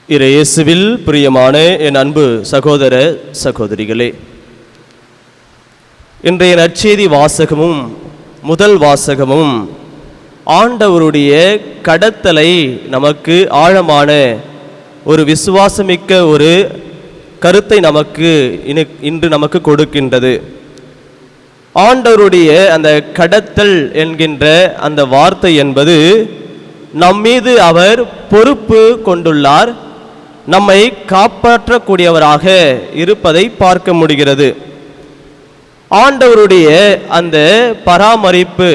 இயேசுவில் பிரியமான என் அன்பு சகோதர சகோதரிகளே, இன்றைய நற்செய்தி வாசகமும் முதல் வாசகமும் ஆண்டவருடைய கடத்தலை நமக்கு ஆழமான ஒரு விசுவாசமிக்க ஒரு கருத்தை இன்று நமக்கு கொடுக்கின்றது. ஆண்டவருடைய அந்த கடத்தல் என்கின்ற அந்த வார்த்தை என்பது நம்மீது அவர் பொறுப்பு கொண்டுள்ளார், நம்மை காப்பாற்றக்கூடியவராக இருப்பதை பார்க்க முடிகிறது. ஆண்டவருடைய அந்த பராமரிப்பு,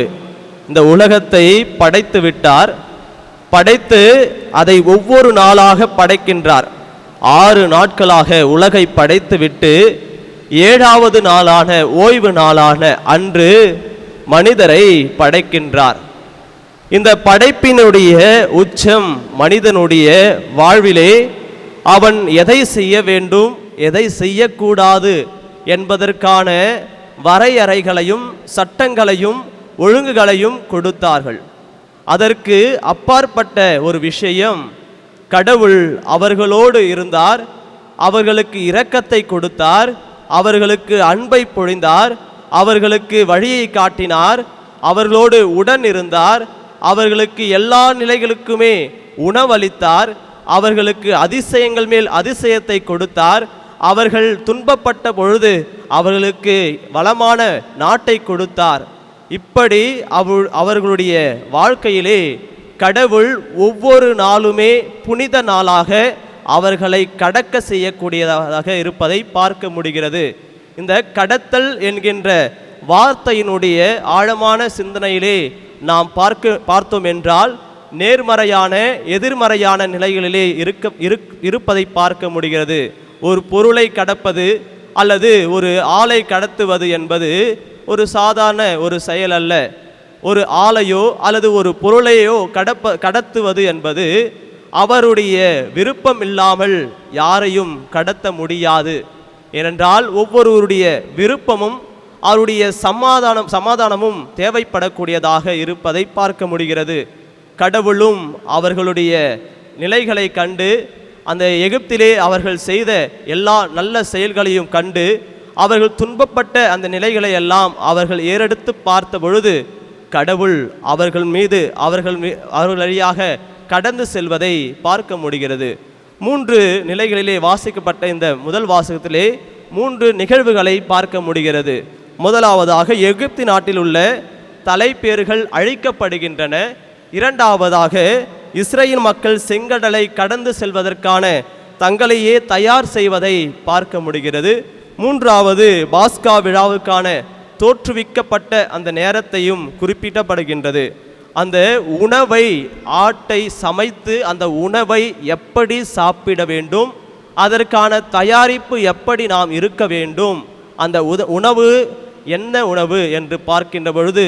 இந்த உலகத்தை படைத்து விட்டார், படைத்து அதை ஒவ்வொரு நாளாக படைக்கின்றார். 6 நாட்களாக உலகை படைத்து விட்டு 7வது நாளான ஓய்வு நாளான அன்று மனிதரை படைக்கின்றார். இந்த படைப்பினுடைய உச்சம் மனிதனுடைய வாழ்விலே அவன் எதை செய்ய வேண்டும், எதை செய்யக்கூடாது என்பதற்கான வரையறைகளையும் சட்டங்களையும் ஒழுங்குகளையும் கொடுத்தார்கள். அதற்கு அப்பாற்பட்ட ஒரு விஷயம், கடவுள் அவர்களோடு இருந்தார், அவர்களுக்கு இரக்கத்தை கொடுத்தார், அவர்களுக்கு அன்பை பொழிந்தார், அவர்களுக்கு வழியை காட்டினார், அவர்களோடு உடன் இருந்தார், அவர்களுக்கு எல்லா நிலைகளுக்குமே உணவளித்தார், அவர்களுக்கு அதிசயங்கள் மேல் அதிசயத்தை கொடுத்தார், அவர்கள் துன்பப்பட்ட பொழுது அவர்களுக்கு வளமான நாட்டை கொடுத்தார். இப்படி அவர்களுடைய வாழ்க்கையிலே கடவுள் ஒவ்வொரு நாளுமே புனித நாளாக அவர்களை கடக்க செய்யக்கூடியதாக இருப்பதை பார்க்க முடிகிறது. இந்த கடத்தல் என்கின்ற வார்த்தையினுடைய ஆழமான சிந்தனையிலே நாம் பார்த்தோம் என்றால் நேர்மறையான எதிர்மறையான நிலைகளிலே இருப்பதை பார்க்க முடிகிறது. ஒரு பொருளை கடப்பது அல்லது ஒரு ஆளை கடத்துவது என்பது ஒரு சாதாரண ஒரு செயல் அல்ல. ஒரு ஆளையோ அல்லது ஒரு பொருளையோ கடத்துவது என்பது அவருடைய விருப்பம் இல்லாமல் யாரையும் கடத்த முடியாது. ஏனென்றால் ஒவ்வொருவருடைய விருப்பமும் அவருடைய சமாதானமும் தேவைப்படக்கூடியதாக இருப்பதை பார்க்க முடிகிறது. கடவுளும் அவர்களுடைய நிலைகளை கண்டு, அந்த எகிப்திலே அவர்கள் செய்த எல்லா நல்ல செயல்களையும் கண்டு, அவர்கள் துன்பப்பட்ட அந்த நிலைகளை எல்லாம் அவர்கள் ஏறெடுத்து பார்த்த பொழுது கடவுள் அவர்கள் மீது அவர்கள் வழியாக கடந்து செல்வதை பார்க்க முடிகிறது. 3 நிலைகளிலே வாசிக்கப்பட்ட இந்த முதல் வாசகத்திலே 3 நிகழ்வுகளை பார்க்க முடிகிறது. முதலாவதாக எகிப்து நாட்டில் உள்ள தலைப்பேர்கள் அழிக்கப்படுகின்றன. 2வதாக இஸ்ரேல் மக்கள் செங்கடலை கடந்து செல்வதற்கான தங்களையே தயார் செய்வதை பார்க்க முடிகிறது. 3வது பாஸ்கா விழாவுக்கான தோற்றுவிக்கப்பட்ட அந்த நேரத்தையும் குறிப்பிடப்படுகின்றது. அந்த உணவை, ஆட்டை சமைத்து அந்த உணவை எப்படி சாப்பிட வேண்டும், அதற்கான தயாரிப்பு எப்படி நாம் இருக்க வேண்டும், அந்த உணவு என்ன உணவு என்று பார்க்கின்ற பொழுது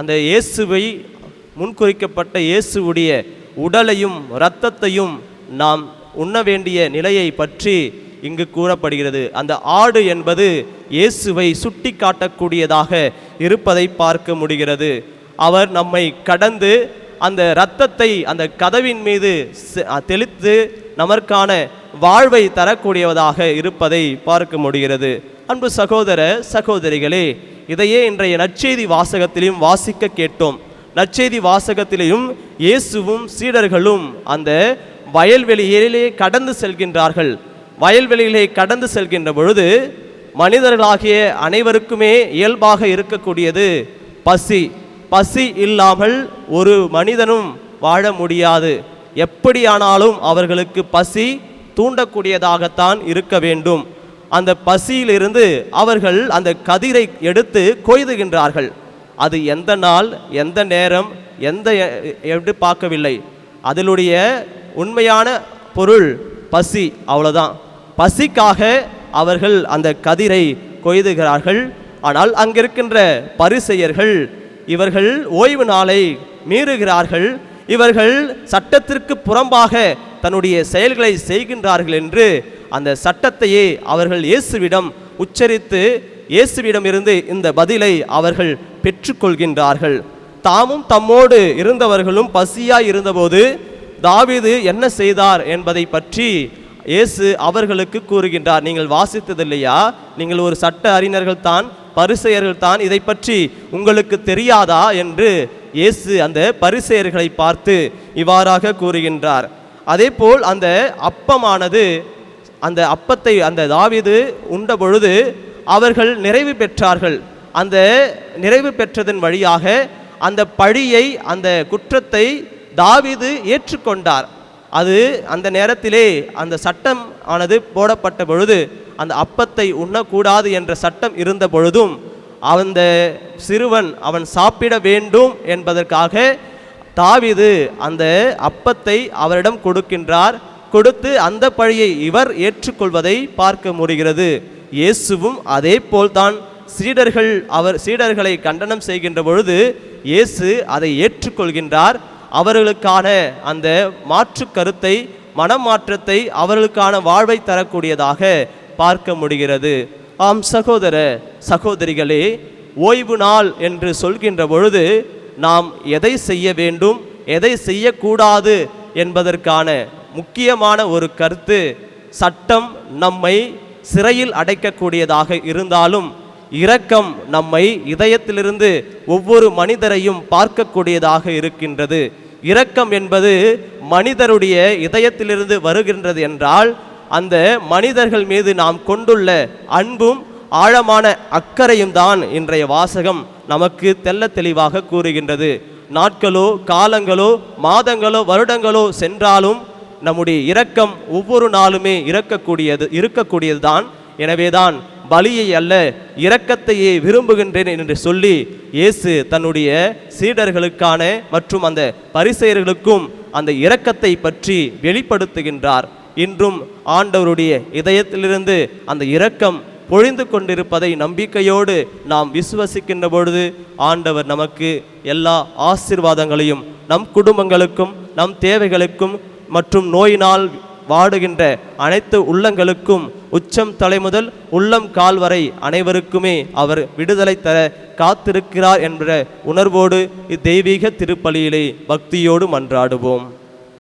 அந்த இயேசுவை முன்குறிக்கப்பட்ட இயேசுவுடைய உடலையும் இரத்தத்தையும் நாம் உண்ண வேண்டிய நிலையை பற்றி இங்கு கூறப்படுகிறது. அந்த ஆடு என்பது இயேசுவை சுட்டி காட்டக்கூடியதாக இருப்பதை பார்க்க முடிகிறது. அவர் நம்மை கடந்து அந்த இரத்தத்தை அந்த கதவின் மீது தெளித்து நமக்கான வாழ்வை தரக்கூடியதாக இருப்பதை பார்க்க முடிகிறது. அன்பு சகோதர சகோதரிகளே, இதையே இன்றைய நற்செய்தி வாசகத்திலும் வாசிக்க கேட்டோம். நற்செய்தி வாசகத்திலேயும் இயேசுவும் சீடர்களும் அந்த வயல்வெளியிலே கடந்து செல்கின்றார்கள். வயல்வெளியிலே கடந்து செல்கின்ற பொழுது மனிதர்களாகிய அனைவருக்குமே இயல்பாக இருக்கக்கூடியது பசி. பசி இல்லாமல் ஒரு மனிதனும் வாழ முடியாது. எப்படியானாலும் அவர்களுக்கு பசி தூண்டக்கூடியதாகத்தான் இருக்க வேண்டும். அந்த பசியிலிருந்து அவர்கள் அந்த கதிரை எடுத்து கொய்துகின்றார்கள். அது எந்த நாள், எந்த நேரம், எப்படி பார்க்கவில்லை. அதிலுடைய உண்மையான பொருள் பசி, அவ்வளோதான். பசிக்காக அவர்கள் அந்த கதிரை கொய்துகிறார்கள். ஆனால் அங்கிருக்கின்ற பரிசேயர்கள் இவர்கள் ஓய்வு நாளை மீறுகிறார்கள், இவர்கள் சட்டத்திற்கு புறம்பாக தன்னுடைய செயல்களை செய்கின்றார்கள் என்று அந்த சட்டத்தையே அவர்கள் இயேசுவிடம் உச்சரித்து இயேசுவிடம் இருந்து இந்த பதிலை அவர்கள் பெற்றுக்கொள்கின்றார்கள். தாமும் தம்மோடு இருந்தவர்களும் பசியாய் இருந்தபோது தாவீது என்ன செய்தார் என்பதை பற்றி இயேசு அவர்களுக்கு கூறுகின்றார். நீங்கள் வாசித்ததில்லையா? நீங்கள் ஒரு சட்ட அறிஞர்கள் தான், பரிசேயர்கள் தான், இதை பற்றி உங்களுக்கு தெரியாதா என்று இயேசு அந்த பரிசேயர்களை பார்த்து இவ்வாறாக கூறுகின்றார். அதேபோல் அந்த அப்பமானது, அந்த அப்பத்தை அந்த தாவீது உண்ட பொழுது அவர்கள் நிறைவு பெற்றார்கள். அந்த நிறைவு பெற்றதன் வழியாக அந்த பழியை, அந்த குற்றத்தை தாவீது ஏற்றுக்கொண்டார். அது அந்த நேரத்திலே அந்த சட்டம் ஆனது போடப்பட்ட பொழுது அந்த அப்பத்தை உண்ணக்கூடாது என்ற சட்டம் இருந்த பொழுதும் அந்த சிறுவன் அவன் சாப்பிட வேண்டும் என்பதற்காக தாவீது அந்த அப்பத்தை அவரிடம் கொடுக்கின்றார். கொடுத்து அந்த பழியை இவர் ஏற்றுக்கொள்வதை பார்க்க முடிகிறது. இயேசுவும் அதே போல்தான் சீடர்களை கண்டனம் செய்கின்ற பொழுது இயேசு அதை ஏற்றுக்கொள்கின்றார். அவர்களுக்கான அந்த மாற்று கருத்தை, மனமாற்றத்தை, அவர்களுக்கான வாழ்வை தரக்கூடியதாக பார்க்க முடிகிறது. ஆம் சகோதர சகோதரிகளே, ஓய்வு நாள் என்று சொல்கின்ற பொழுது நாம் எதை செய்ய வேண்டும், எதை செய்யக்கூடாது என்பதற்கான முக்கியமான ஒரு கருத்து, சட்டம் நம்மை சிறையில் அடைக்கக்கூடியதாக இருந்தாலும் இரக்கம் நம்மை இதயத்திலிருந்து ஒவ்வொரு மனிதரையும் பார்க்கக்கூடியதாக இருக்கின்றது. இரக்கம் என்பது மனிதருடைய இதயத்திலிருந்து வருகின்றது என்றால் அந்த மனிதர்கள் மீது நாம் கொண்டுள்ள அன்பும் ஆழமான அக்கறையும் தான் இன்றைய வாசகம் நமக்கு தெள்ள தெளிவாக கூறுகின்றது. நாட்களோ காலங்களோ மாதங்களோ வருடங்களோ சென்றாலும் நம்முடைய இரக்கம் ஒவ்வொரு நாளுமே இருக்கக்கூடியது தான். எனவேதான் பலியை அல்ல இரக்கத்தையே விரும்புகின்றேன் என்று சொல்லி இயேசு தன்னுடைய சீடர்களுக்கான மற்றும் அந்த பரிசேயர்களுக்கும் அந்த இரக்கத்தை பற்றி வெளிப்படுத்துகின்றார். இன்றும் ஆண்டவருடைய இதயத்திலிருந்து அந்த இரக்கம் பொழிந்து கொண்டிருப்பதை நம்பிக்கையோடு நாம் விசுவசிக்கின்ற பொழுது ஆண்டவர் நமக்கு எல்லா ஆசீர்வாதங்களையும் நம் குடும்பங்களுக்கும் நம் தேவைகளுக்கும் மற்றும் நோயினால் வாடுகின்ற அனைத்து உள்ளங்களுக்கும் உச்சம் தலைமுதல் உள்ளம் கால் வரை அனைவருக்குமே அவர் விடுதலை தர காத்திருக்கிறார் என்ற உணர்வோடு இத்தெய்வீக திருப்பலியிலே பக்தியோடு மன்றாடுவோம்.